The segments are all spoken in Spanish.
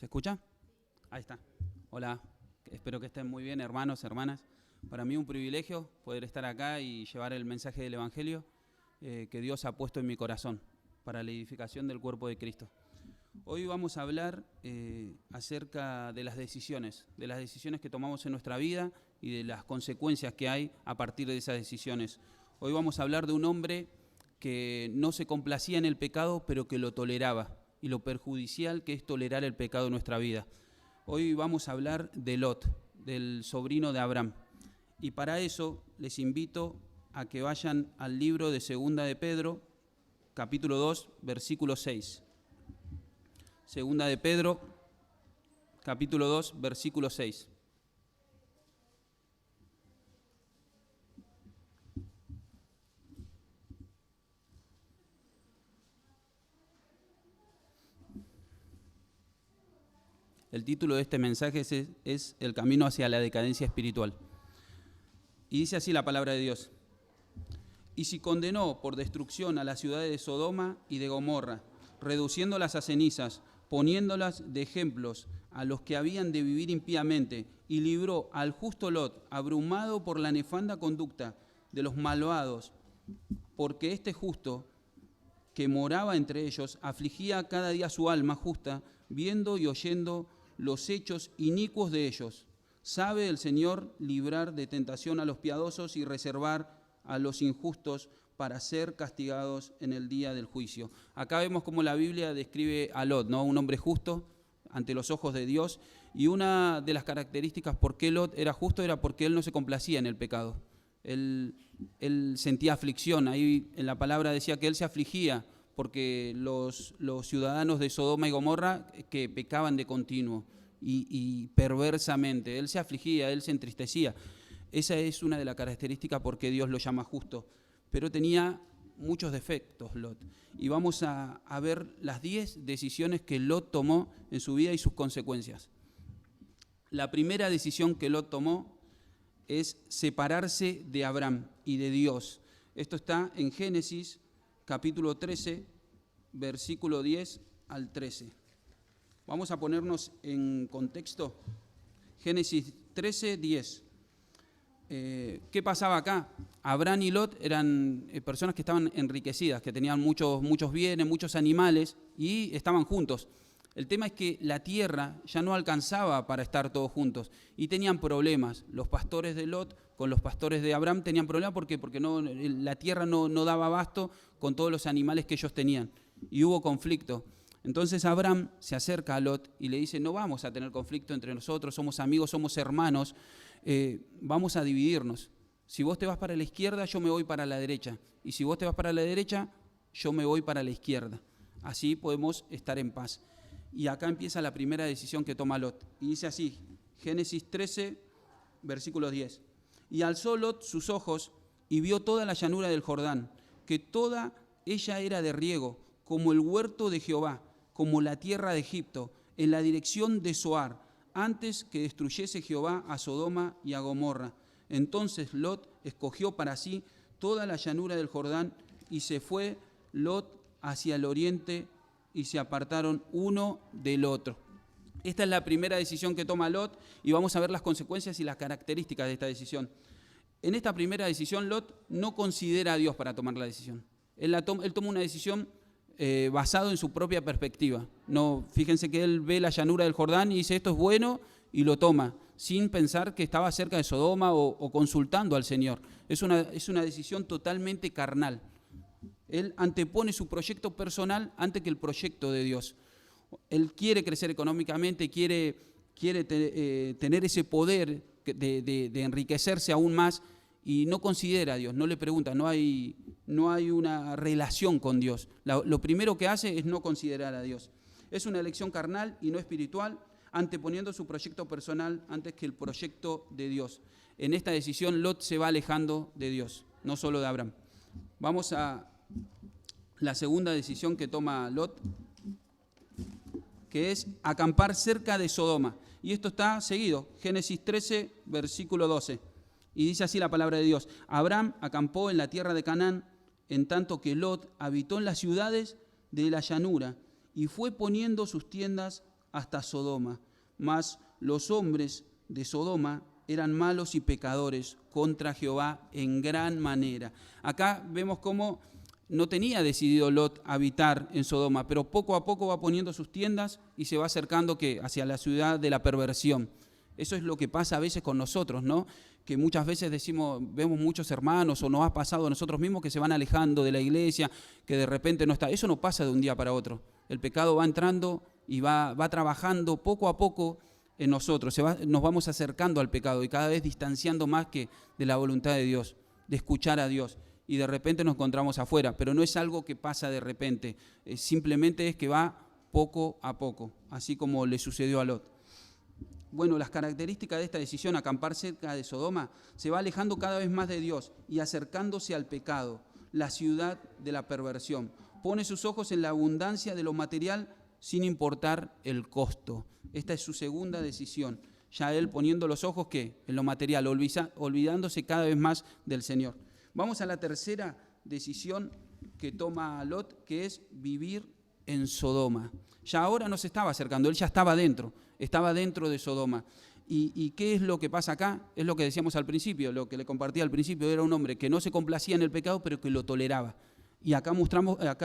¿Se escucha? Ahí está. Hola, espero que estén muy bien, hermanos, hermanas. Para mí un privilegio poder estar acá y llevar el mensaje del Evangelio que Dios ha puesto en mi corazón para la edificación del cuerpo de Cristo. Hoy vamos a hablar acerca de las decisiones que tomamos en nuestra vida y de las consecuencias que hay a partir de esas decisiones. Hoy vamos a hablar de un hombre que no se complacía en el pecado, pero que lo toleraba, y lo perjudicial que es tolerar el pecado en nuestra vida. Hoy vamos a hablar de Lot, del sobrino de Abraham. Y para eso les invito a que vayan al libro de Segunda de Pedro, capítulo 2, versículo 6. Segunda de Pedro, capítulo 2, versículo 6. El título de este mensaje es El camino hacia la decadencia espiritual. Y dice así la palabra de Dios. Y si condenó por destrucción a las ciudades de Sodoma y de Gomorra, reduciéndolas a cenizas, poniéndolas de ejemplos a los que habían de vivir impíamente, y libró al justo Lot, abrumado por la nefanda conducta de los malvados, porque este justo que moraba entre ellos afligía cada día su alma justa, viendo y oyendo los hechos inicuos de ellos. Sabe el Señor librar de tentación a los piadosos y reservar a los injustos para ser castigados en el día del juicio. Acá vemos cómo la Biblia describe a Lot, ¿no? Un hombre justo ante los ojos de Dios, y una de las características por qué Lot era justo era porque él no se complacía en el pecado. Él sentía aflicción. Ahí en la palabra decía que él se afligía porque los ciudadanos de Sodoma y Gomorra que pecaban de continuo y perversamente. Él se afligía, él se entristecía. Esa es una de las características por qué Dios lo llama justo. Pero tenía muchos defectos Lot. Y vamos a ver las 10 decisiones que Lot tomó en su vida y sus consecuencias. La primera decisión que Lot tomó es separarse de Abraham y de Dios. Esto está en Génesis capítulo 13, versículo 10 al 13. Vamos a ponernos en contexto. Génesis 13, 10. ¿Qué pasaba acá? Abraham y Lot eran personas que estaban enriquecidas, que tenían muchos bienes, muchos animales y estaban juntos. El tema es que la tierra ya no alcanzaba para estar todos juntos y tenían problemas. Los pastores de Lot con los pastores de Abraham tenían problemas porque la tierra no daba abasto con todos los animales que ellos tenían y hubo conflicto. Entonces Abraham se acerca a Lot y le dice: no vamos a tener conflicto entre nosotros, somos amigos, somos hermanos, vamos a dividirnos. Si vos te vas para la izquierda, yo me voy para la derecha, y si vos te vas para la derecha, yo me voy para la izquierda. Así podemos estar en paz. Y acá empieza la primera decisión que toma Lot. Y dice así, Génesis 13, versículo 10. Y alzó Lot sus ojos y vio toda la llanura del Jordán, que toda ella era de riego, como el huerto de Jehová, como la tierra de Egipto, en la dirección de Zoar, antes que destruyese Jehová a Sodoma y a Gomorra. Entonces Lot escogió para sí toda la llanura del Jordán, y se fue Lot hacia el oriente, y se apartaron uno del otro. Esta es la primera decisión que toma Lot, y vamos a ver las consecuencias y las características de esta decisión. En esta primera decisión, Lot no considera a Dios para tomar la decisión. Él toma una decisión basado en su propia perspectiva. No, fíjense que él ve la llanura del Jordán y dice: esto es bueno, y lo toma, sin pensar que estaba cerca de Sodoma o consultando al Señor. Es una decisión totalmente carnal. Él antepone su proyecto personal antes que el proyecto de Dios. Él quiere crecer económicamente, quiere tener ese poder de enriquecerse aún más, y no considera a Dios, no le pregunta, no hay una relación con Dios. Lo primero que hace es no considerar a Dios. Es una elección carnal y no espiritual, anteponiendo su proyecto personal antes que el proyecto de Dios. En esta decisión Lot se va alejando de Dios, no solo de Abraham. Vamos a la segunda decisión que toma Lot, que es acampar cerca de Sodoma. Y esto está seguido, Génesis 13, versículo 12. Y dice así la palabra de Dios: Abraham acampó en la tierra de Canaán, en tanto que Lot habitó en las ciudades de la llanura, y fue poniendo sus tiendas hasta Sodoma. Mas los hombres de Sodoma eran malos y pecadores contra Jehová en gran manera. Acá vemos cómo no tenía decidido Lot habitar en Sodoma, pero poco a poco va poniendo sus tiendas y se va acercando hacia la ciudad de la perversión. Eso es lo que pasa a veces con nosotros, ¿no? Que muchas veces vemos muchos hermanos o nos ha pasado a nosotros mismos que se van alejando de la iglesia, que de repente no está. Eso no pasa de un día para otro. El pecado va entrando y va trabajando poco a poco en nosotros. Nos vamos acercando al pecado y cada vez distanciando más que de la voluntad de Dios, de escuchar a Dios. Y de repente nos encontramos afuera, pero no es algo que pasa de repente. Simplemente es que va poco a poco, así como le sucedió a Lot. Bueno, las características de esta decisión, acampar cerca de Sodoma, se va alejando cada vez más de Dios y acercándose al pecado, la ciudad de la perversión. Pone sus ojos en la abundancia de lo material sin importar el costo. Esta es su segunda decisión. Ya él poniendo los ojos, ¿qué? En lo material, olvidándose cada vez más del Señor. Vamos a la tercera decisión que toma Lot, que es vivir en Sodoma. Ya ahora no se estaba acercando, él ya estaba dentro de Sodoma. ¿Y qué es lo que pasa acá? Es lo que decíamos al principio, lo que le compartía al principio, era un hombre que no se complacía en el pecado, pero que lo toleraba. Y acá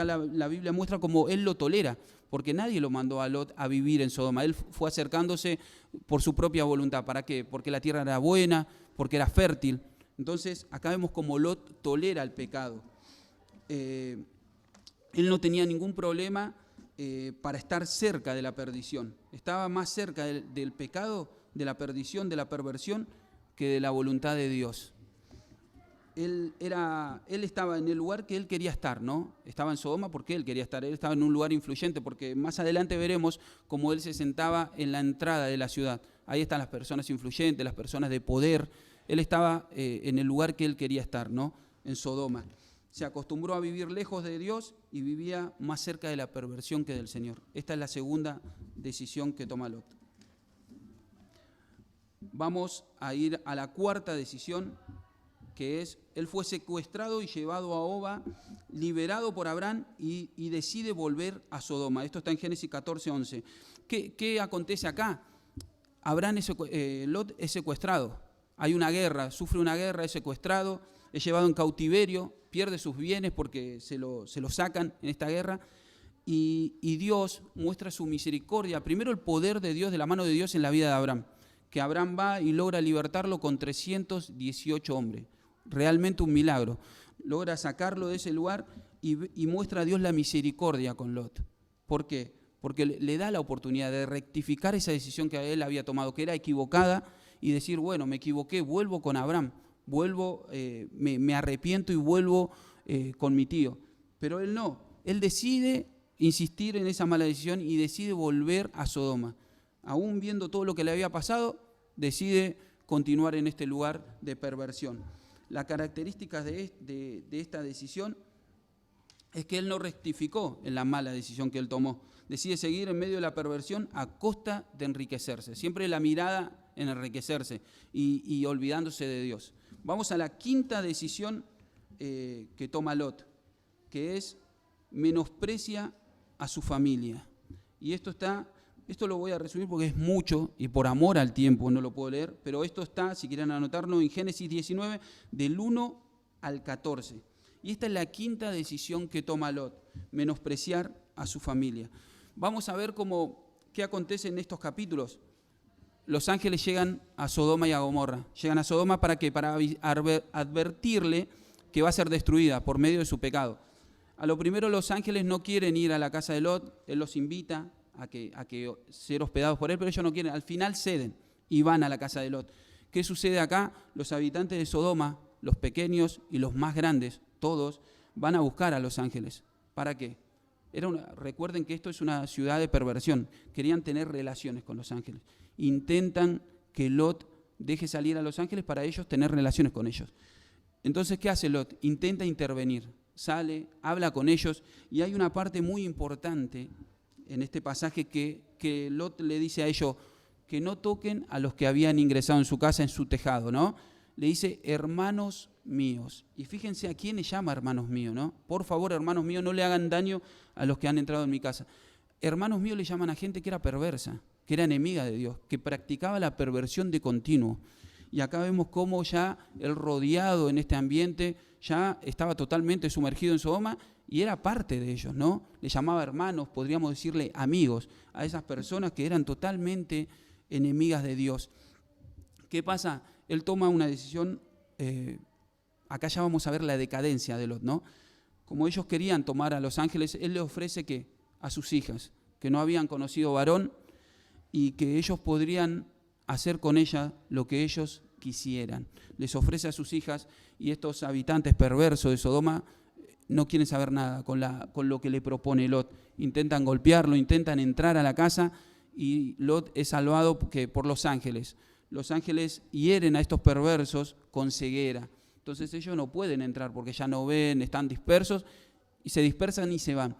la Biblia muestra cómo él lo tolera, porque nadie lo mandó a Lot a vivir en Sodoma. Él fue acercándose por su propia voluntad. ¿Para qué? Porque la tierra era buena, porque era fértil. Entonces, acá vemos cómo Lot tolera el pecado. Él no tenía ningún problema para estar cerca de la perdición. Estaba más cerca del pecado, de la perdición, de la perversión, que de la voluntad de Dios. Él estaba en el lugar que él quería estar, ¿no? Estaba en Sodoma porque él quería estar. Él estaba en un lugar influyente porque más adelante veremos cómo él se sentaba en la entrada de la ciudad. Ahí están las personas influyentes, las personas de poder. Él estaba en el lugar que él quería estar, ¿no? En Sodoma. Se acostumbró a vivir lejos de Dios y vivía más cerca de la perversión que del Señor. Esta es la segunda decisión que toma Lot. Vamos a ir a la cuarta decisión, que es, él fue secuestrado y llevado a Oba, liberado por Abraham y decide volver a Sodoma. Esto está en Génesis 14:11. ¿Qué acontece acá? Lot es secuestrado. Hay una guerra, sufre una guerra, es secuestrado, es llevado en cautiverio, pierde sus bienes porque se lo sacan en esta guerra. Y Dios muestra su misericordia. Primero el poder de Dios, de la mano de Dios en la vida de Abraham. Que Abraham va y logra libertarlo con 318 hombres. Realmente un milagro. Logra sacarlo de ese lugar y muestra a Dios la misericordia con Lot. ¿Por qué? Porque le da la oportunidad de rectificar esa decisión que él había tomado, que era equivocada, y decir, bueno, me equivoqué, vuelvo con Abraham, me arrepiento y vuelvo con mi tío. Pero él no, él decide insistir en esa mala decisión y decide volver a Sodoma. Aún viendo todo lo que le había pasado, decide continuar en este lugar de perversión. Las características de esta decisión es que él no rectificó en la mala decisión que él tomó. Decide seguir en medio de la perversión a costa de enriquecerse. Siempre la mirada en enriquecerse y olvidándose de Dios. Vamos a la quinta decisión que toma Lot, que es menosprecia a su familia. Y esto lo voy a resumir porque es mucho y por amor al tiempo no lo puedo leer, pero esto está, si quieren anotarlo, en Génesis 19, del 1 al 14. Y esta es la quinta decisión que toma Lot, menospreciar a su familia. Vamos a ver qué acontece en estos capítulos. Los ángeles llegan a Sodoma y a Gomorra. Llegan a Sodoma para advertirle que va a ser destruida por medio de su pecado. A lo primero los ángeles no quieren ir a la casa de Lot, él los invita a que ser hospedados por él, pero ellos no quieren. Al final ceden y van a la casa de Lot. ¿Qué sucede acá? Los habitantes de Sodoma, los pequeños y los más grandes, todos, van a buscar a los ángeles. ¿Para qué? Recuerden que esto es una ciudad de perversión. Querían tener relaciones con los ángeles. Intentan que Lot deje salir a los ángeles para ellos tener relaciones con ellos. Entonces, ¿qué hace Lot? Intenta intervenir. Sale, habla con ellos. Y hay una parte muy importante en este pasaje que Lot le dice a ellos que no toquen a los que habían ingresado en su casa, en su tejado, ¿no? Le dice, hermanos míos. Y fíjense a quién le llama hermanos míos, ¿no? Por favor, hermanos míos, no le hagan daño a los que han entrado en mi casa. hermanos míos le llaman a gente que era perversa, que era enemiga de Dios, que practicaba la perversión de continuo. Y acá vemos cómo ya él, rodeado en este ambiente, ya estaba totalmente sumergido en Sodoma y era parte de ellos, ¿no? Le llamaba hermanos, podríamos decirle amigos, a esas personas que eran totalmente enemigas de Dios. ¿Qué pasa? Él toma una decisión, acá ya vamos a ver la decadencia de Lot, ¿no? Como ellos querían tomar a los ángeles, él le ofrece que a sus hijas, que no habían conocido varón y que ellos podrían hacer con ella lo que ellos quisieran. Les ofrece a sus hijas y estos habitantes perversos de Sodoma no quieren saber nada con lo que le propone Lot. Intentan golpearlo, intentan entrar a la casa y Lot es salvado por los ángeles. Los ángeles hieren a estos perversos con ceguera. Entonces ellos no pueden entrar porque ya no ven, están dispersos y se dispersan y se van.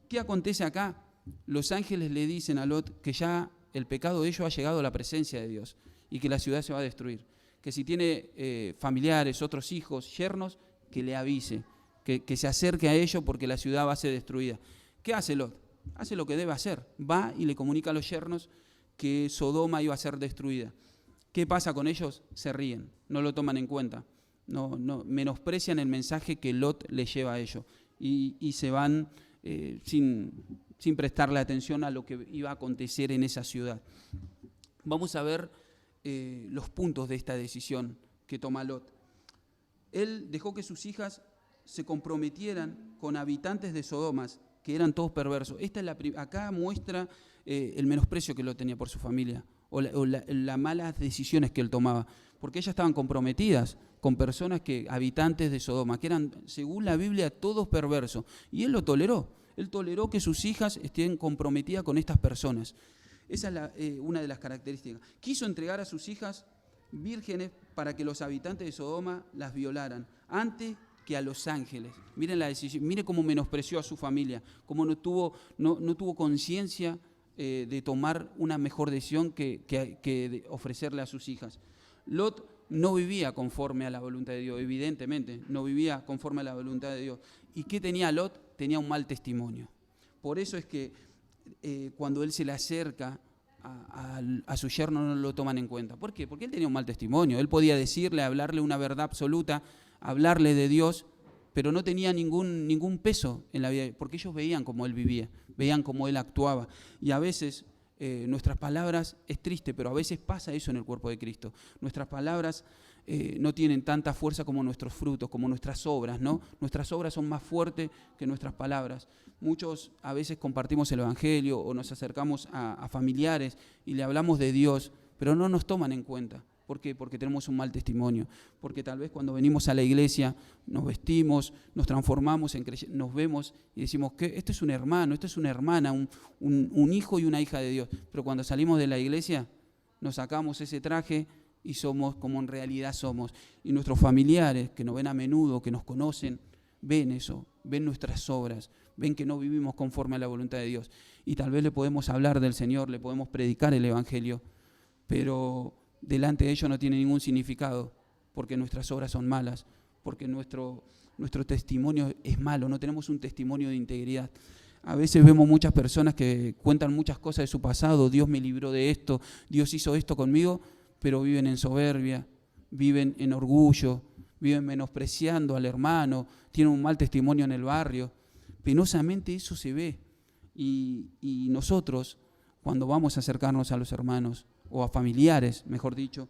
¿Qué acontece acá? Los ángeles le dicen a Lot que ya el pecado de ellos ha llegado a la presencia de Dios y que la ciudad se va a destruir. Que si tiene familiares, otros hijos, yernos, que le avise, que se acerque a ellos porque la ciudad va a ser destruida. ¿Qué hace Lot? Hace lo que debe hacer. Va y le comunica a los yernos que Sodoma iba a ser destruida. ¿Qué pasa con ellos? Se ríen, no lo toman en cuenta. No, menosprecian el mensaje que Lot les lleva a ellos y se van sin prestarle atención a lo que iba a acontecer en esa ciudad. Vamos a ver los puntos de esta decisión que toma Lot. Él dejó que sus hijas se comprometieran con habitantes de Sodoma, que eran todos perversos. Acá muestra el menosprecio que Lot tenía por su familia o las malas decisiones que él tomaba, porque ellas estaban comprometidas con personas habitantes de Sodoma, que eran, según la Biblia, todos perversos. Y él lo toleró. Él toleró que sus hijas estén comprometidas con estas personas. Esa es una de las características. Quiso entregar a sus hijas vírgenes para que los habitantes de Sodoma las violaran, antes que a los ángeles. Miren la decisión, miren cómo menospreció a su familia, cómo no tuvo conciencia de tomar una mejor decisión que ofrecerle a sus hijas. Lot no vivía conforme a la voluntad de Dios, evidentemente, no vivía conforme a la voluntad de Dios. ¿Y qué tenía Lot? Tenía un mal testimonio. Por eso es que cuando él se le acerca a su yerno no lo toman en cuenta. ¿Por qué? Porque él tenía un mal testimonio. Él podía decirle, hablarle una verdad absoluta, hablarle de Dios, pero no tenía ningún peso en la vida, porque ellos veían cómo él vivía, veían cómo él actuaba. Y a veces nuestras palabras, es triste, pero a veces pasa eso en el cuerpo de Cristo. Nuestras palabras no tienen tanta fuerza como nuestros frutos, como nuestras obras, ¿no? Nuestras obras son más fuertes que nuestras palabras. Muchos a veces compartimos el Evangelio o nos acercamos a familiares y le hablamos de Dios, pero no nos toman en cuenta. ¿Por qué? Porque tenemos un mal testimonio. Porque tal vez cuando venimos a la iglesia nos vestimos, nos transformamos, nos vemos y decimos que esto es un hermano, esto es una hermana, un hijo y una hija de Dios. Pero cuando salimos de la iglesia nos sacamos ese traje y somos como en realidad somos. Y nuestros familiares que nos ven a menudo, que nos conocen, ven eso, ven nuestras obras, ven que no vivimos conforme a la voluntad de Dios. Y tal vez le podemos hablar del Señor, le podemos predicar el Evangelio, pero delante de ellos no tiene ningún significado, porque nuestras obras son malas, porque nuestro testimonio es malo, no tenemos un testimonio de integridad. A veces vemos muchas personas que cuentan muchas cosas de su pasado, Dios me libró de esto, Dios hizo esto conmigo, pero viven en soberbia, viven en orgullo, viven menospreciando al hermano, tienen un mal testimonio en el barrio. Penosamente eso se ve. Y nosotros, cuando vamos a acercarnos a los hermanos, o a familiares, mejor dicho,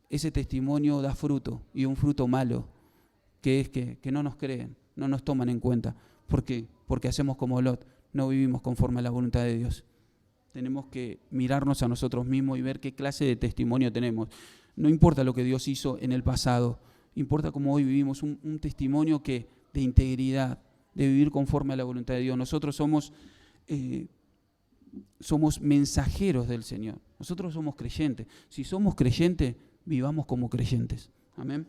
ese testimonio da fruto, y un fruto malo, que es que no nos creen, no nos toman en cuenta. ¿Por qué? Porque hacemos como Lot, no vivimos conforme a la voluntad de Dios. Tenemos que mirarnos a nosotros mismos y ver qué clase de testimonio tenemos. No importa lo que Dios hizo en el pasado, importa cómo hoy vivimos, un testimonio de integridad, de vivir conforme a la voluntad de Dios. Nosotros somos mensajeros del Señor. Nosotros somos creyentes. Si somos creyentes, vivamos como creyentes. Amén.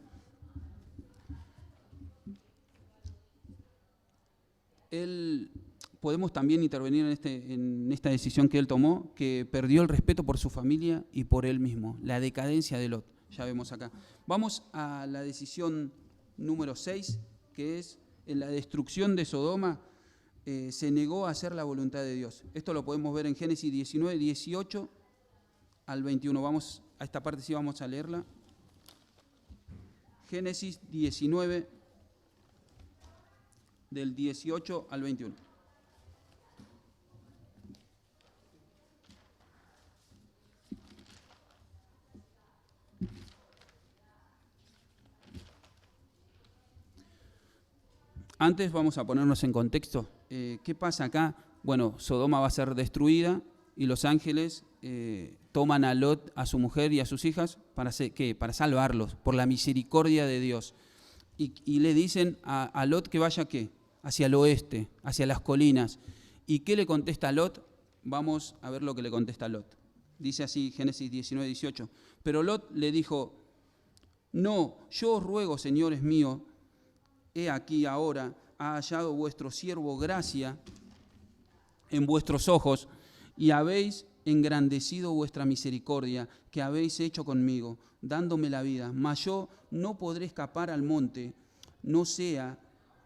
Podemos también intervenir en esta decisión que él tomó, que perdió el respeto por su familia y por él mismo. La decadencia de Lot, ya vemos acá. Vamos a la decisión número 6, que es en la destrucción de Sodoma. se negó a hacer la voluntad de Dios. Esto lo podemos ver en Génesis 19, 18 al 21. Vamos a esta parte, sí vamos a leerla. Génesis 19, del 18 al 21. Antes vamos a ponernos en contexto. ¿Qué pasa acá? Bueno, Sodoma va a ser destruida y los ángeles toman a Lot, a su mujer y a sus hijas, ¿para qué? Para salvarlos, por la misericordia de Dios. Y le dicen a Lot que vaya, ¿qué? Hacia el oeste, hacia las colinas. ¿Y qué le contesta Lot? Vamos a ver lo que le contesta Lot. Dice así Génesis 19, 18. Pero Lot le dijo, no, yo os ruego, señores míos, he aquí ahora ha hallado vuestro siervo gracia en vuestros ojos y habéis engrandecido vuestra misericordia que habéis hecho conmigo, dándome la vida. Mas yo no podré escapar al monte, no sea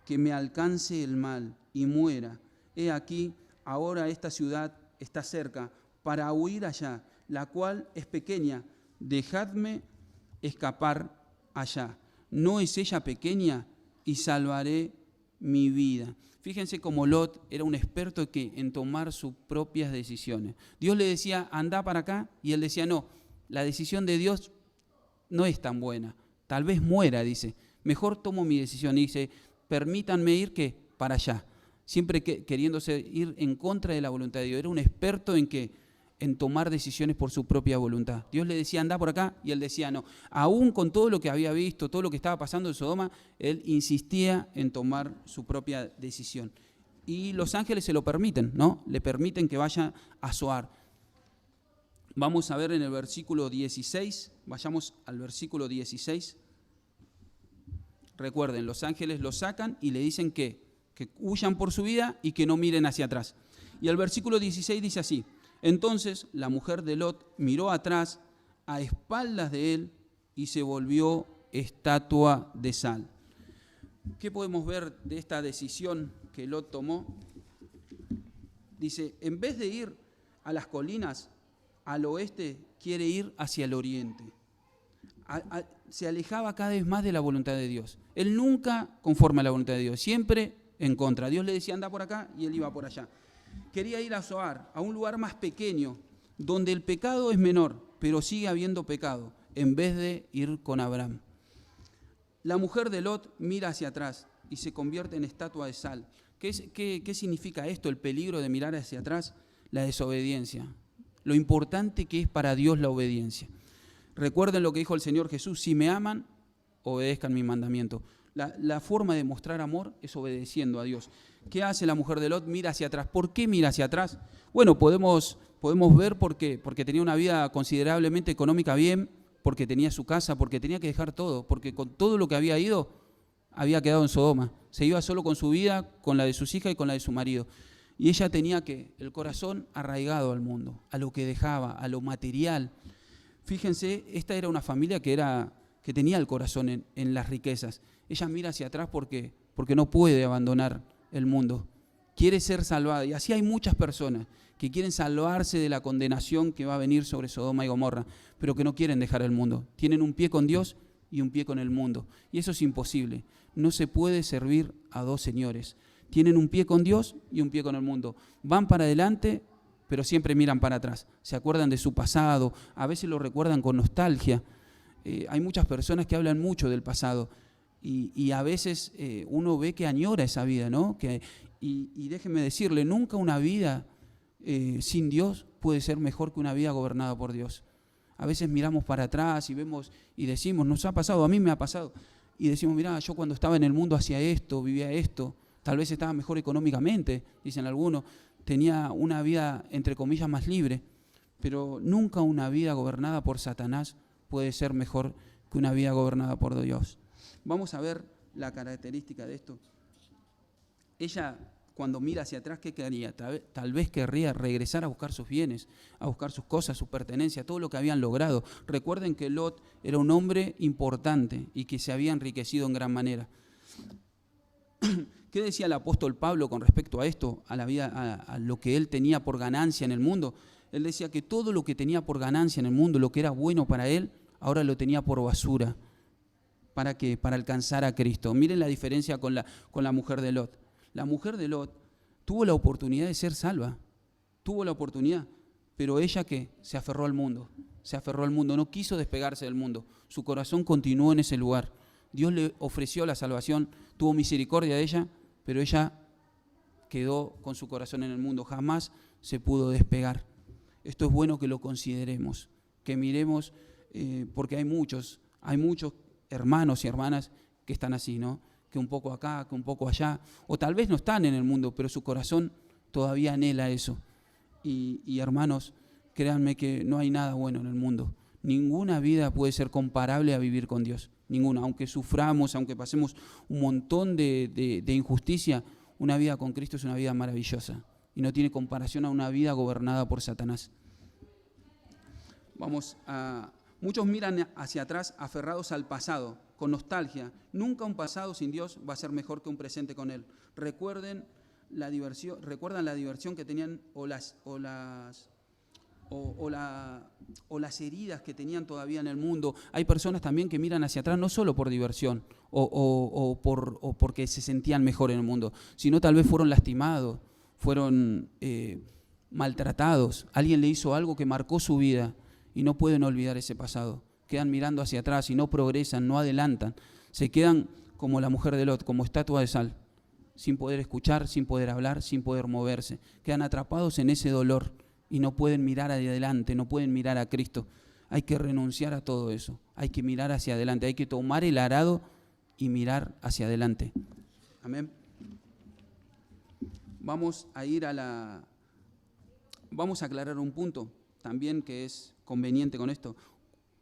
que me alcance el mal y muera. He aquí, ahora esta ciudad está cerca, para huir allá, la cual es pequeña. Dejadme escapar allá. ¿No es ella pequeña? Y salvaré mi vida. Fíjense cómo Lot era un experto en tomar sus propias decisiones. Dios le decía, anda para acá, y él decía, no, la decisión de Dios no es tan buena. Tal vez muera, dice. Mejor tomo mi decisión. Y dice, permítanme ir ¿qué? Para allá. Siempre queriéndose ir en contra de la voluntad de Dios. Era un experto en tomar decisiones por su propia voluntad. Dios le decía, anda por acá, y él decía no. Aún con todo lo que había visto, todo lo que estaba pasando en Sodoma, él insistía en tomar su propia decisión. Y los ángeles se lo permiten, ¿no? Le permiten que vaya a Zoar. Vamos a ver en el versículo 16, vayamos al versículo 16. Recuerden, los ángeles lo sacan y le dicen que huyan por su vida y que no miren hacia atrás. Y el versículo 16 dice así, entonces la mujer de Lot miró atrás a espaldas de él y se volvió estatua de sal. ¿Qué podemos ver de esta decisión que Lot tomó? Dice, en vez de ir a las colinas, al oeste, quiere ir hacia el oriente. Se alejaba cada vez más de la voluntad de Dios. Él nunca conforme a la voluntad de Dios, siempre en contra. Dios le decía, anda por acá, y él iba por allá. Quería ir a Zoar, a un lugar más pequeño, donde el pecado es menor, pero sigue habiendo pecado, en vez de ir con Abraham. La mujer de Lot mira hacia atrás y se convierte en estatua de sal. ¿Qué significa esto, el peligro de mirar hacia atrás? La desobediencia. Lo importante que es para Dios la obediencia. Recuerden lo que dijo el Señor Jesús, si me aman, obedezcan mi mandamiento. La forma de mostrar amor es obedeciendo a Dios. ¿Qué hace la mujer de Lot? Mira hacia atrás. ¿Por qué mira hacia atrás? Bueno, podemos ver porque tenía una vida considerablemente económica bien, porque tenía su casa, porque tenía que dejar todo, porque con todo lo que había ido, había quedado en Sodoma. Se iba solo con su vida, con la de sus hijas y con la de su marido. Y ella tenía el corazón arraigado al mundo, a lo que dejaba, a lo material. Fíjense, esta era una familia que tenía el corazón en las riquezas. Ella mira hacia atrás porque no puede abandonar el mundo. Quiere ser salvada. Y así hay muchas personas que quieren salvarse de la condenación que va a venir sobre Sodoma y Gomorra, pero que no quieren dejar el mundo. Tienen un pie con Dios y un pie con el mundo. Y eso es imposible. No se puede servir a dos señores. Tienen un pie con Dios y un pie con el mundo. Van para adelante, pero siempre miran para atrás. Se acuerdan de su pasado, a veces lo recuerdan con nostalgia. Hay muchas personas que hablan mucho del pasado y a veces uno ve que añora esa vida, ¿no? Y déjenme decirle, nunca una vida sin Dios puede ser mejor que una vida gobernada por Dios. A veces miramos para atrás y vemos y decimos, nos ha pasado, a mí me ha pasado, y decimos, mirá, yo cuando estaba en el mundo hacía esto, vivía esto, tal vez estaba mejor económicamente, dicen algunos, tenía una vida, entre comillas, más libre, pero nunca una vida gobernada por Satanás puede ser mejor que una vida gobernada por Dios. Vamos a ver la característica de esto. Ella, cuando mira hacia atrás, ¿qué quería? Tal vez querría regresar a buscar sus bienes, a buscar sus cosas, sus pertenencias, todo lo que habían logrado. Recuerden que Lot era un hombre importante y que se había enriquecido en gran manera. ¿Qué decía el apóstol Pablo con respecto a esto, a la vida, a lo que él tenía por ganancia en el mundo? Él decía que todo lo que tenía por ganancia en el mundo, lo que era bueno para él, ahora lo tenía por basura. ¿Para qué? Para alcanzar a Cristo. Miren la diferencia con la mujer de Lot. La mujer de Lot tuvo la oportunidad de ser salva. Tuvo la oportunidad. Pero ella, ¿qué? Se aferró al mundo. Se aferró al mundo. No quiso despegarse del mundo. Su corazón continuó en ese lugar. Dios le ofreció la salvación. Tuvo misericordia de ella, pero ella quedó con su corazón en el mundo. Jamás se pudo despegar. Esto es bueno que lo consideremos. Que miremos, porque hay muchos hermanos y hermanas que están así, ¿no? Que un poco acá, que un poco allá, o tal vez no están en el mundo, pero su corazón todavía anhela eso. Y hermanos, créanme que no hay nada bueno en el mundo. Ninguna vida puede ser comparable a vivir con Dios. Ninguna. Aunque suframos, aunque pasemos un montón de injusticia, una vida con Cristo es una vida maravillosa. Y no tiene comparación a una vida gobernada por Satanás. Muchos miran hacia atrás aferrados al pasado, con nostalgia. Nunca un pasado sin Dios va a ser mejor que un presente con Él. ¿Recuerdan la diversión que tenían o las heridas que tenían todavía en el mundo? Hay personas también que miran hacia atrás no solo por diversión o porque se sentían mejor en el mundo, sino tal vez fueron lastimados, fueron maltratados. Alguien le hizo algo que marcó su vida. Y no pueden olvidar ese pasado. Quedan mirando hacia atrás y no progresan, no adelantan. Se quedan como la mujer de Lot, como estatua de sal, sin poder escuchar, sin poder hablar, sin poder moverse. Quedan atrapados en ese dolor y no pueden mirar hacia adelante, no pueden mirar a Cristo. Hay que renunciar a todo eso. Hay que mirar hacia adelante. Hay que tomar el arado y mirar hacia adelante. Amén. Vamos a aclarar un punto también que es conveniente con esto,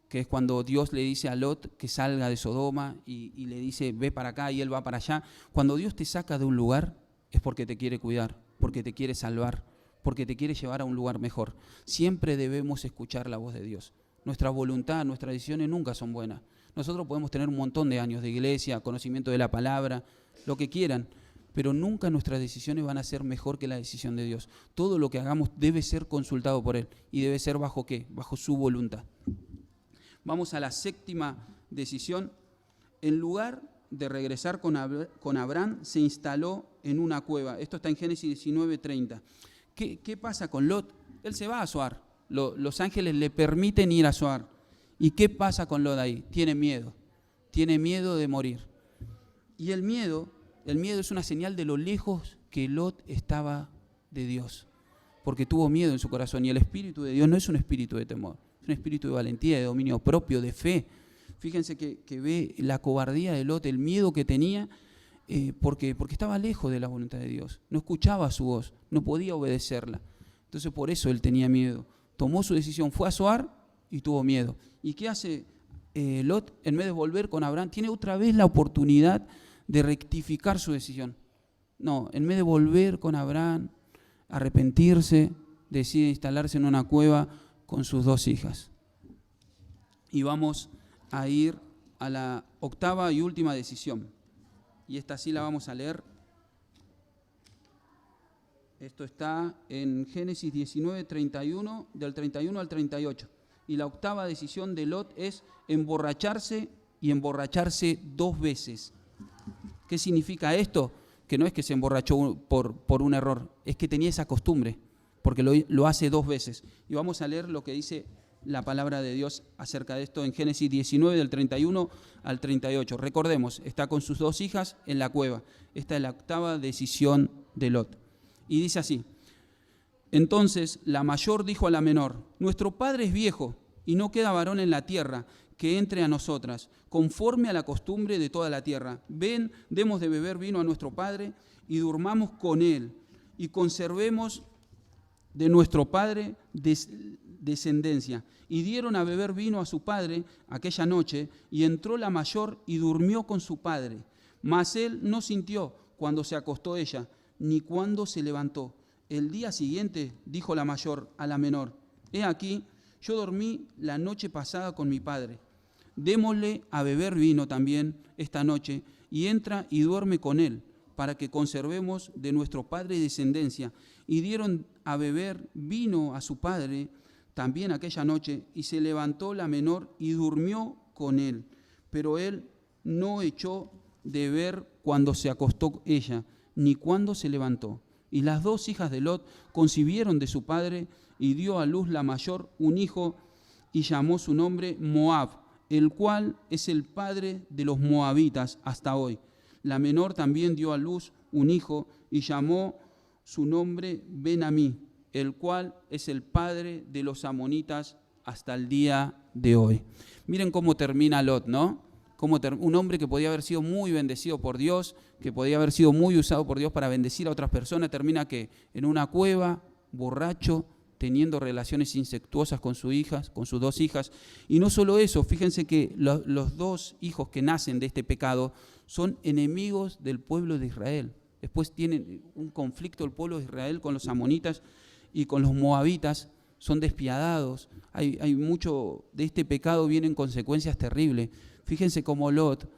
que es cuando Dios le dice a Lot que salga de Sodoma y le dice ve para acá y él va para allá. Cuando Dios te saca de un lugar es porque te quiere cuidar, porque te quiere salvar, porque te quiere llevar a un lugar mejor. Siempre debemos escuchar la voz de Dios. Nuestra voluntad, nuestras decisiones nunca son buenas. Nosotros podemos tener un montón de años de iglesia, conocimiento de la palabra, lo que quieran, pero nunca nuestras decisiones van a ser mejor que la decisión de Dios. Todo lo que hagamos debe ser consultado por Él. ¿Y debe ser bajo qué? Bajo su voluntad. Vamos a la séptima decisión. En lugar de regresar con Abraham, se instaló en una cueva. Esto está en Génesis 19:30. ¿Qué pasa con Lot? Él se va a Zoar. Los ángeles le permiten ir a Zoar. ¿Y qué pasa con Lot ahí? Tiene miedo de morir. Y el miedo es una señal de lo lejos que Lot estaba de Dios, porque tuvo miedo en su corazón. Y el Espíritu de Dios no es un espíritu de temor, es un espíritu de valentía, de dominio propio, de fe. Fíjense que ve la cobardía de Lot, el miedo que tenía, porque estaba lejos de la voluntad de Dios. No escuchaba su voz, no podía obedecerla. Entonces por eso él tenía miedo. Tomó su decisión, fue a Zoar y tuvo miedo. ¿Y qué hace Lot? En vez de volver con Abraham, tiene otra vez la oportunidad de rectificar su decisión. No, en vez de volver con Abraham, arrepentirse, decide instalarse en una cueva con sus 2 hijas. Y vamos a ir a la octava y última decisión. Y esta sí la vamos a leer. Esto está en Génesis 19:31, del 31 al 38. Y la octava decisión de Lot es emborracharse y emborracharse 2 veces. ¿Qué significa esto? Que no es que se emborrachó por un error, es que tenía esa costumbre, porque lo hace 2 veces. Y vamos a leer lo que dice la palabra de Dios acerca de esto en Génesis 19, del 31 al 38. Recordemos, está con sus 2 hijas en la cueva. Esta es la octava decisión de Lot. Y dice así: entonces la mayor dijo a la menor: nuestro padre es viejo y no queda varón en la tierra que entre a nosotras, conforme a la costumbre de toda la tierra. Ven, demos de beber vino a nuestro padre y durmamos con él, y conservemos de nuestro padre descendencia. Y dieron a beber vino a su padre aquella noche, y entró la mayor y durmió con su padre. Mas él no sintió cuando se acostó ella, ni cuando se levantó. El día siguiente dijo la mayor a la menor: he aquí, yo dormí la noche pasada con mi padre. Démosle a beber vino también esta noche, y entra y duerme con él, para que conservemos de nuestro padre descendencia. Y dieron a beber vino a su padre también aquella noche, y se levantó la menor y durmió con él. Pero él no echó de ver cuando se acostó ella, ni cuando se levantó. Y las 2 hijas de Lot concibieron de su padre, y dio a luz la mayor un hijo, y llamó su nombre Moab, el cual es el padre de los moabitas hasta hoy. La menor también dio a luz un hijo, y llamó su nombre Ben-Amí, el cual es el padre de los amonitas hasta el día de hoy. Miren cómo termina Lot, ¿no? Un hombre que podía haber sido muy bendecido por Dios, que podía haber sido muy usado por Dios para bendecir a otras personas, termina que en una cueva, borracho, teniendo relaciones incestuosas con sus 2 hijas. Y no solo eso, fíjense que los 2 hijos que nacen de este pecado son enemigos del pueblo de Israel. Después tienen un conflicto el pueblo de Israel con los amonitas y con los moabitas, son despiadados. Hay mucho de este pecado, vienen consecuencias terribles. Fíjense cómo Lot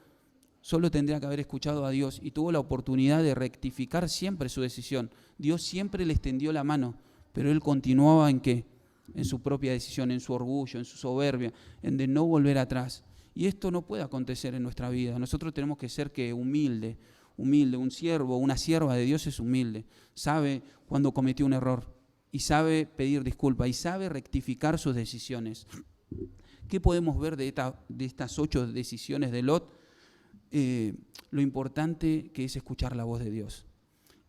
solo tendría que haber escuchado a Dios y tuvo la oportunidad de rectificar siempre su decisión. Dios siempre le extendió la mano, pero él continuaba ¿en qué? En su propia decisión, en su orgullo, en su soberbia, en de no volver atrás. Y esto no puede acontecer en nuestra vida. Nosotros tenemos que ser humilde. Un siervo, una sierva de Dios es humilde. Sabe cuando cometió un error y sabe pedir disculpas y sabe rectificar sus decisiones. ¿Qué podemos ver de estas 8 decisiones de Lot? Lo importante que es escuchar la voz de Dios.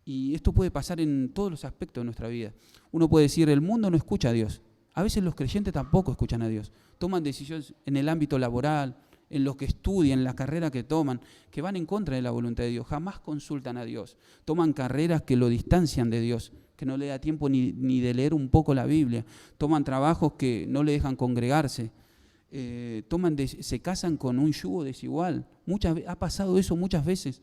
Y esto puede pasar en todos los aspectos de nuestra vida. Uno puede decir, el mundo no escucha a Dios. A veces los creyentes tampoco escuchan a Dios. Toman decisiones en el ámbito laboral, en lo que estudian, en la carrera que toman, que van en contra de la voluntad de Dios. Jamás consultan a Dios. Toman carreras que lo distancian de Dios, que no le da tiempo ni de leer un poco la Biblia. Toman trabajos que no le dejan congregarse. Se casan con un yugo desigual. Ha pasado eso muchas veces.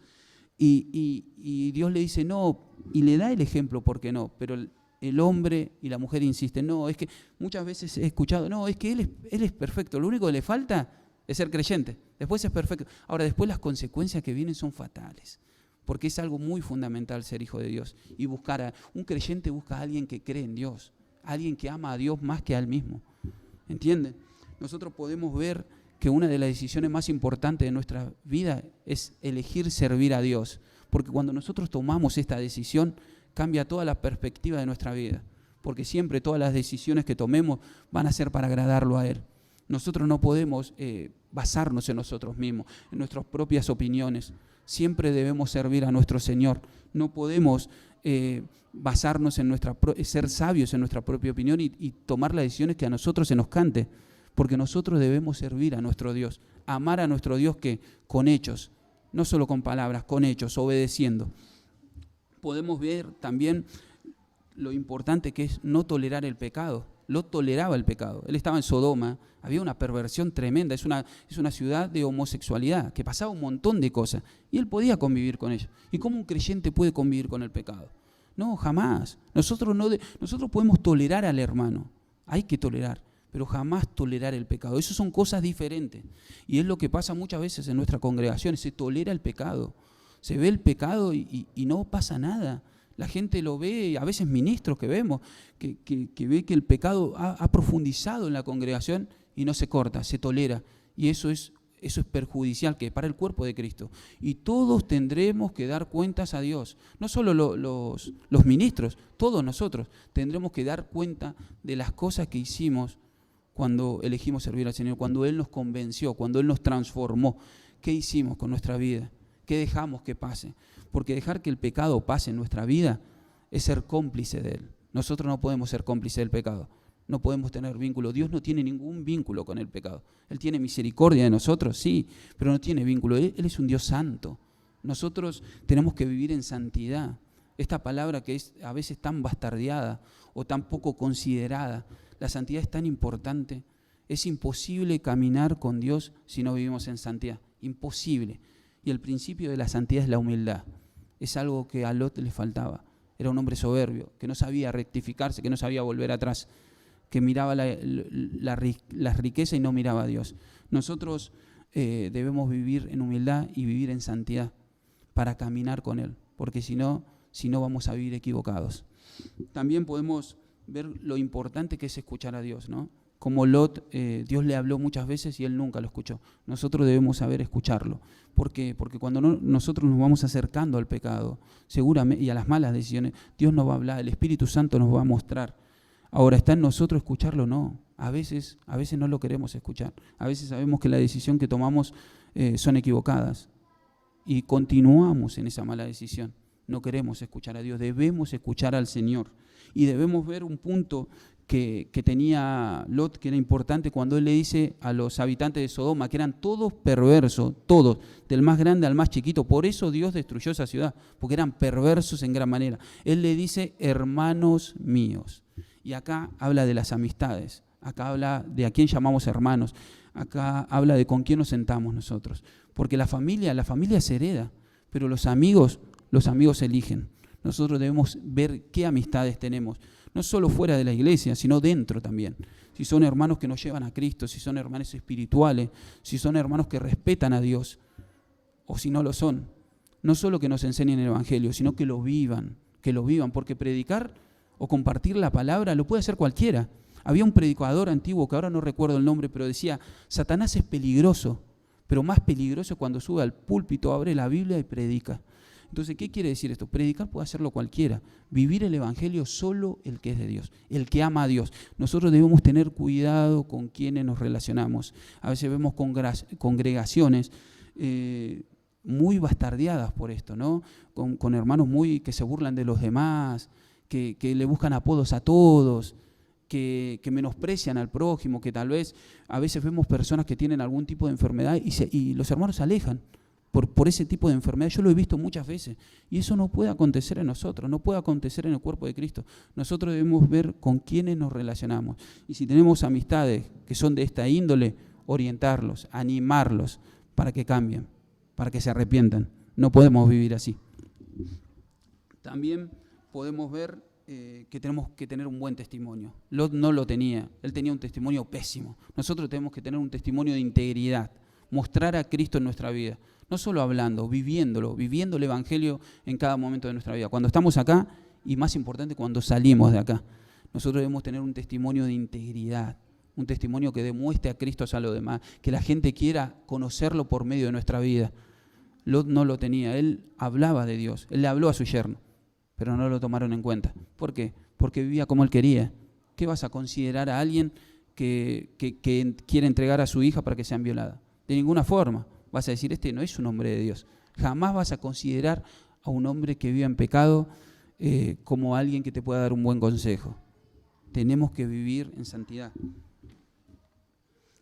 Y Dios le dice no, y le da el ejemplo, ¿por qué no? Pero el hombre y la mujer insisten, no, es que muchas veces he escuchado, no, es que él es perfecto, lo único que le falta es ser creyente, después es perfecto. Ahora, después las consecuencias que vienen son fatales, porque es algo muy fundamental ser hijo de Dios. Y un creyente busca a alguien que cree en Dios, alguien que ama a Dios más que a él mismo, ¿entienden? Nosotros podemos ver que una de las decisiones más importantes de nuestra vida es elegir servir a Dios, porque cuando nosotros tomamos esta decisión, cambia toda la perspectiva de nuestra vida, porque siempre todas las decisiones que tomemos van a ser para agradarlo a Él. Nosotros no podemos basarnos en nosotros mismos, en nuestras propias opiniones. Siempre debemos servir a nuestro Señor. No podemos basarnos en ser sabios en nuestra propia opinión y tomar las decisiones que a nosotros se nos cante, porque nosotros debemos servir a nuestro Dios, amar a nuestro Dios que con hechos, no solo con palabras, con hechos, obedeciendo. Podemos ver también lo importante que es no tolerar el pecado. Lot toleraba el pecado. Él estaba en Sodoma, había una perversión tremenda, es una ciudad de homosexualidad, que pasaba un montón de cosas, y él podía convivir con ello. ¿Y cómo un creyente puede convivir con el pecado? No, jamás. Nosotros podemos tolerar al hermano, hay que tolerar, pero jamás tolerar el pecado. Eso son cosas diferentes. Y es lo que pasa muchas veces en nuestra congregación, se tolera el pecado. Se ve el pecado y no pasa nada. La gente lo ve, a veces ministros que vemos, que ve que el pecado ha profundizado en la congregación y no se corta, se tolera. Y eso es perjudicial para el cuerpo de Cristo. Y todos tendremos que dar cuentas a Dios. No solo los ministros, todos nosotros tendremos que dar cuenta de las cosas que hicimos cuando elegimos servir al Señor, cuando Él nos convenció, cuando Él nos transformó. ¿Qué hicimos con nuestra vida? ¿Qué dejamos que pase? Porque dejar que el pecado pase en nuestra vida es ser cómplice de él. Nosotros no podemos ser cómplices del pecado. No podemos tener vínculo. Dios no tiene ningún vínculo con el pecado. Él tiene misericordia de nosotros, sí, pero no tiene vínculo. Él es un Dios santo. Nosotros tenemos que vivir en santidad. Esta palabra que es a veces tan bastardeada o tan poco considerada, la santidad es tan importante. Es imposible caminar con Dios si no vivimos en santidad. Imposible. Y el principio de la santidad es la humildad. Es algo que a Lot le faltaba. Era un hombre soberbio, que no sabía rectificarse, que no sabía volver atrás, que miraba la riqueza y no miraba a Dios. Nosotros debemos vivir en humildad y vivir en santidad para caminar con Él. porque si no vamos a vivir equivocados. También podemos ver lo importante que es escuchar a Dios, ¿no? Como Lot, Dios le habló muchas veces y él nunca lo escuchó. Nosotros debemos saber escucharlo. ¿Por qué? Porque cuando nosotros nos vamos acercando al pecado, seguramente, y a las malas decisiones, Dios nos va a hablar, el Espíritu Santo nos va a mostrar. Ahora, ¿está en nosotros escucharlo? No. A veces no lo queremos escuchar. A veces sabemos que la decisión que tomamos son equivocadas y continuamos en esa mala decisión. No queremos escuchar a Dios, debemos escuchar al Señor. Y debemos ver un punto que tenía Lot, que era importante, cuando él le dice a los habitantes de Sodoma, que eran todos perversos, todos, del más grande al más chiquito. Por eso Dios destruyó esa ciudad, porque eran perversos en gran manera. Él le dice, hermanos míos. Y acá habla de las amistades, acá habla de a quién llamamos hermanos, acá habla de con quién nos sentamos nosotros. Porque la familia se hereda, pero los amigos se eligen. Nosotros debemos ver qué amistades tenemos, no solo fuera de la iglesia, sino dentro también. Si son hermanos que nos llevan a Cristo, si son hermanos espirituales, si son hermanos que respetan a Dios, o si no lo son. No solo que nos enseñen el Evangelio, sino que lo vivan, porque predicar o compartir la palabra lo puede hacer cualquiera. Había un predicador antiguo, que ahora no recuerdo el nombre, pero decía, Satanás es peligroso, pero más peligroso cuando sube al púlpito, abre la Biblia y predica. Entonces, ¿qué quiere decir esto? Predicar puede hacerlo cualquiera. Vivir el Evangelio solo el que es de Dios, el que ama a Dios. Nosotros debemos tener cuidado con quienes nos relacionamos. A veces vemos congregaciones muy bastardeadas por esto, ¿no? Con hermanos que se burlan de los demás, que le buscan apodos a todos, que menosprecian al prójimo, que tal vez a veces vemos personas que tienen algún tipo de enfermedad y los hermanos se alejan por ese tipo de enfermedad. Yo lo he visto muchas veces y eso no puede acontecer en nosotros, no puede acontecer en el cuerpo de Cristo. Nosotros debemos ver con quiénes nos relacionamos y si tenemos amistades que son de esta índole, orientarlos, animarlos para que cambien, para que se arrepientan. No podemos vivir así. También podemos ver que tenemos que tener un buen testimonio. Lot no lo tenía, él tenía un testimonio pésimo. Nosotros tenemos que tener un testimonio de integridad, mostrar a Cristo en nuestra vida, no solo hablando, viviendo el Evangelio en cada momento de nuestra vida. Cuando estamos acá y más importante cuando salimos de acá, nosotros debemos tener un testimonio de integridad, un testimonio que demuestre a Cristo a los demás, que la gente quiera conocerlo por medio de nuestra vida. Lot no lo tenía, él hablaba de Dios, él le habló a su yerno, pero no lo tomaron en cuenta. ¿Por qué? Porque vivía como él quería. ¿Qué vas a considerar a alguien que quiere entregar a su hija para que sean violadas? De ninguna forma. Vas a decir, este no es un hombre de Dios. Jamás vas a considerar a un hombre que vive en pecado como alguien que te pueda dar un buen consejo. Tenemos que vivir en santidad.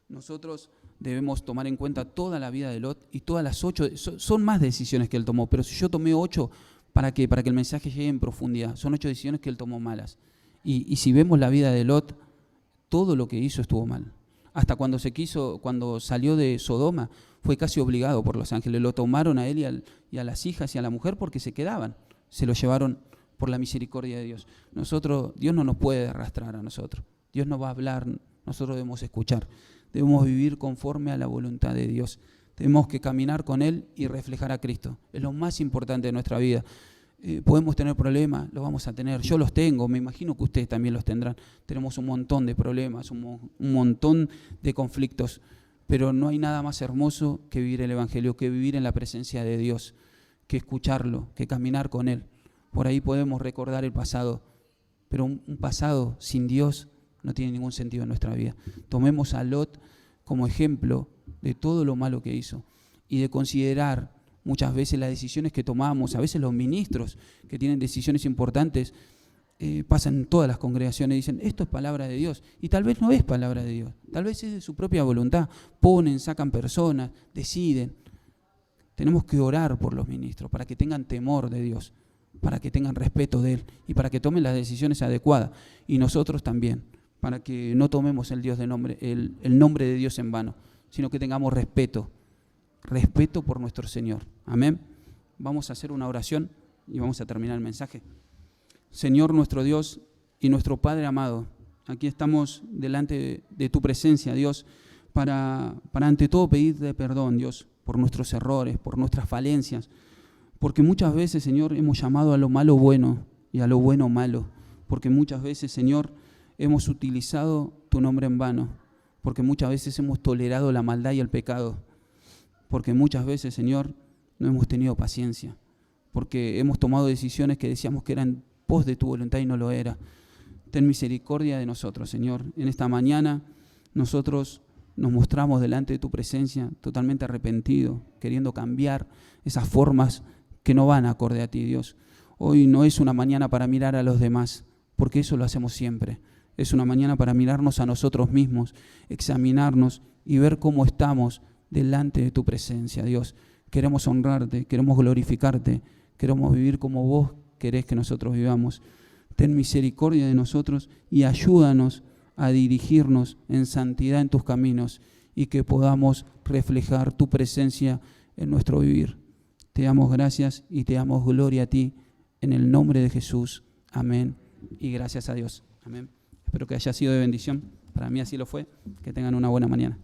Nosotros debemos tomar en cuenta toda la vida de Lot y todas las 8, son más decisiones que él tomó, pero si yo tomé 8, ¿para qué? Para que el mensaje llegue en profundidad. Son 8 decisiones que él tomó malas. Y si vemos la vida de Lot, todo lo que hizo estuvo mal. Hasta cuando salió de Sodoma, fue casi obligado por los ángeles. Lo tomaron a él y a las hijas y a la mujer porque se quedaban. Se lo llevaron por la misericordia de Dios. Dios no nos puede arrastrar a nosotros. Dios nos va a hablar, nosotros debemos escuchar. Debemos vivir conforme a la voluntad de Dios. Tenemos que caminar con Él y reflejar a Cristo. Es lo más importante de nuestra vida. Podemos tener problemas, los vamos a tener. Yo los tengo, me imagino que ustedes también los tendrán. Tenemos un montón de problemas, un montón de conflictos. Pero no hay nada más hermoso que vivir el Evangelio, que vivir en la presencia de Dios, que escucharlo, que caminar con Él. Por ahí podemos recordar el pasado, pero un pasado sin Dios no tiene ningún sentido en nuestra vida. Tomemos a Lot como ejemplo de todo lo malo que hizo y de considerar muchas veces las decisiones que tomamos. A veces los ministros que tienen decisiones importantes pasan en todas las congregaciones y dicen, esto es palabra de Dios. Y tal vez no es palabra de Dios, tal vez es de su propia voluntad. Ponen, sacan personas, deciden. Tenemos que orar por los ministros para que tengan temor de Dios, para que tengan respeto de Él y para que tomen las decisiones adecuadas. Y nosotros también, para que no tomemos el nombre de Dios en vano, sino que tengamos respeto por nuestro Señor. Amén. Vamos a hacer una oración y vamos a terminar el mensaje. Señor nuestro Dios y nuestro Padre amado, aquí estamos delante de tu presencia, Dios, para ante todo pedirte perdón, Dios, por nuestros errores, por nuestras falencias, Porque muchas veces, Señor, hemos llamado a lo malo bueno y a lo bueno malo. Porque muchas veces, Señor, hemos utilizado tu nombre en vano. Porque muchas veces hemos tolerado la maldad y el pecado. Porque muchas veces, Señor, no hemos tenido paciencia. Porque hemos tomado decisiones que decíamos que eran en pos de tu voluntad y no lo era. Ten misericordia de nosotros, Señor. En esta mañana nosotros nos mostramos delante de tu presencia totalmente arrepentidos, queriendo cambiar esas formas que no van acorde a ti, Dios. Hoy no es una mañana para mirar a los demás, porque eso lo hacemos siempre. Es una mañana para mirarnos a nosotros mismos, examinarnos y ver cómo estamos delante de tu presencia, Dios. Queremos honrarte, queremos glorificarte, queremos vivir como vos querés que nosotros vivamos. Ten misericordia de nosotros y ayúdanos a dirigirnos en santidad en tus caminos y que podamos reflejar tu presencia en nuestro vivir. Te damos gracias y te damos gloria a ti en el nombre de Jesús. Amén. Y gracias a Dios. Amén. Espero que haya sido de bendición. Para mí así lo fue. Que tengan una buena mañana.